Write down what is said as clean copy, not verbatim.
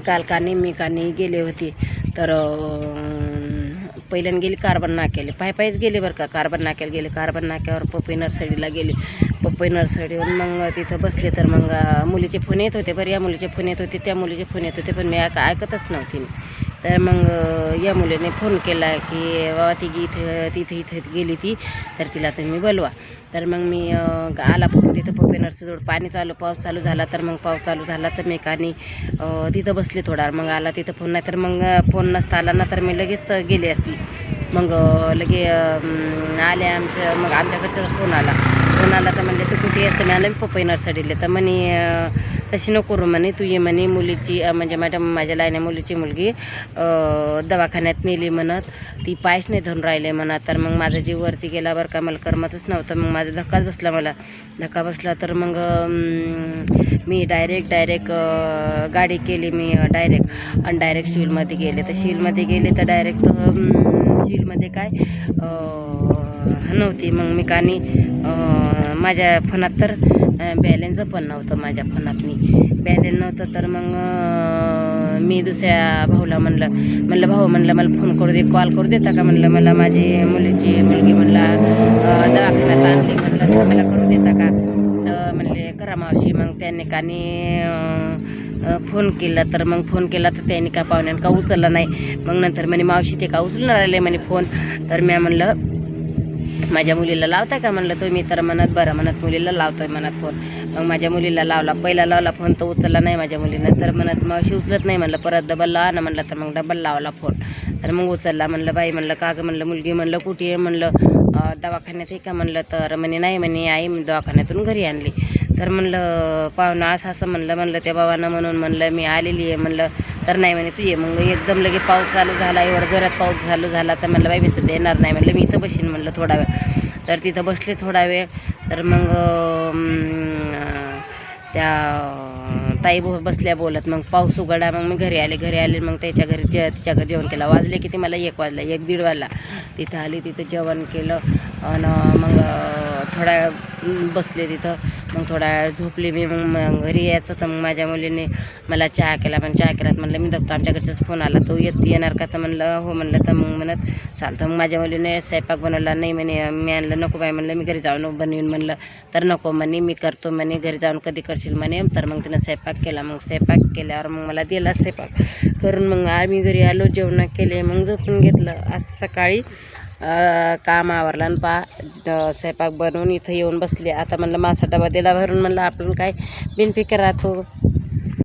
काल कानी मी कानी गेले होते तर पहिल्यानं गेली कार्बन नाक्याला, पायीच गेले बरं का. कार्बन नाक्याला गेले, कार्बन नाक्यावर पपई नर्सरीला गेले. पपई नर्सरीवर मग तिथं बसले तर मग मुलीचे फोन येत होते. बरं या मुलीचे फोन येत होते, त्या मुलीचे फोन येत होते, पण मी ऐकतच नव्हती. तर मग या मुलीने फोन केला की बाबा ती इथे गेली ती, तर तिला तुम्ही बोलवा. तर मग मी आला फोन तिथं पपई नर्सरीजवळ. पाऊस चालू झाला. तर मग पाऊस चालू झाला तर मी कानी तिथं बसले थोडा. मग आला तिथं फोन, नाही तर मग फोन नसता आला ना तर मी लगेच गेली असती. मग लगे आले मग आमच्याकडचा फोन आला तर म्हणले तू कुठे येतं? मी आलं मी पपई नर्सरीला. तर म्हणे तशी नको करू म्हणे, तू ये म्हणे, मुलीची म्हणजे माझ्या लायण्या मुलीची मुलगी दवाखान्यात नेली म्हणत, ती पायच नाही धरून राहिले म्हणत. तर मग माझा जीव वरती गेला बरं का. मला करमतच नव्हतं. मग माझा धक्का बसला. तर मग मी डायरेक्ट गाडी केली. मी डायरेक्ट सिव्हिलमध्ये गेले. तर सिव्हिलमध्ये गेले तर डायरेक्ट सिव्हिलमध्ये काय नव्हती. मग मी कानी माझ्या फोनात तर बॅलेन्स पण नव्हतं. माझ्या फोनात बॅलेन्स नव्हतं. तर मग मी दुसऱ्या भाऊला म्हणलं भाऊ म्हणलं मला फोन करू दे, कॉल करू देता का म्हणलं, मला माझी मुलीची मुलगी म्हणलं दवाखान्यात आणली म्हणलं, तर मला करू देता का? तर म्हणले करा मावशी. मग त्यांनी कानी फोन केला. तर मग फोन केला तर त्यांनी का पाहुण्यानं का उचलला नाही. मग नंतर म्हणे मावशी ते का उचलून राहिले म्हणे फोन. तर मी म्हणलं माझ्या मुलीला लावताय का म्हणलं तुम्ही? तर म्हणत बरं म्हणत मुलीला लावतोय म्हणत फोन. मग माझ्या मुलीला पहिला लावला फोन तर उचलला नाही माझ्या मुलीनं. तर म्हणत मावशी उचलत नाही म्हणलं, परत डबल लावा ना म्हणलं. तर मग डबल लावला फोन. तर मग उचलला. म्हणलं बाई म्हणलं का गं म्हणलं, मुलगी म्हणलं कुठे आहे म्हणलं, दवाखान्यात आहे का म्हणलं. तर म्हणे नाही म्हणे आई दवाखान्यातून घरी आणली. तर म्हणलं पाहुणं असं म्हणलं त्या बाबांना म्हणून म्हणलं मी आलेली आहे म्हणलं. तर नाही म्हणे तू ये. मग एकदम लगे पाऊस चालू झाला, एवढा जोरात पाऊस चालू झाला. तर म्हणलं बाई मी सध्या येणार नाही म्हणलं, मी इथं बसीन म्हणलं थोडा वेळ. तर तिथं बसले थोडा वेळ. तर मग त्या ताई बसल्या बोलत. मग पाऊस उघडा. मग मी घरी आले. मग तिच्या घरी जेवण केलं. वाजले किती मला 1 वाजला, 1-1:30 वाजला. तिथं आली, तिथं जेवण केलं आणि मग थोडा वेळ बसले तिथं. मग थोडा वेळ झोपले मी. मग घरी यायचं तर मग माझ्या मुलीने मला चहा केला. पण चहा केलात म्हणलं मी बघतो आमच्याकडचाच फोन आला, तो येणार का? तर म्हणलं हो म्हणलं. तर मग म्हणत चालतं. मग माझ्या मुलीने स्वयंपाक बनवला नाही म्हणे. मी आणलं नको बाई म्हणलं, मी घरी जाऊन बनवीन म्हणलं. तर नको म्हणे, मी करतो म्हणे, घरी जाऊन कधी करशील म्हणे. तर मग तिनं स्वयंपाक केला. मग स्वयंपाक केल्यावर मग मला दिला स्वयंपाक करून. मग आम्ही घरी आलो, जेवण केले, मग झोपून घेतलं. आज सकाळी काम आवरलं आणि स्वयंपाक बनवून इथं येऊन बसले. आता म्हणलं माझा डबा दिला भरून, म्हणलं आपण काय बिनफिकर राहतो.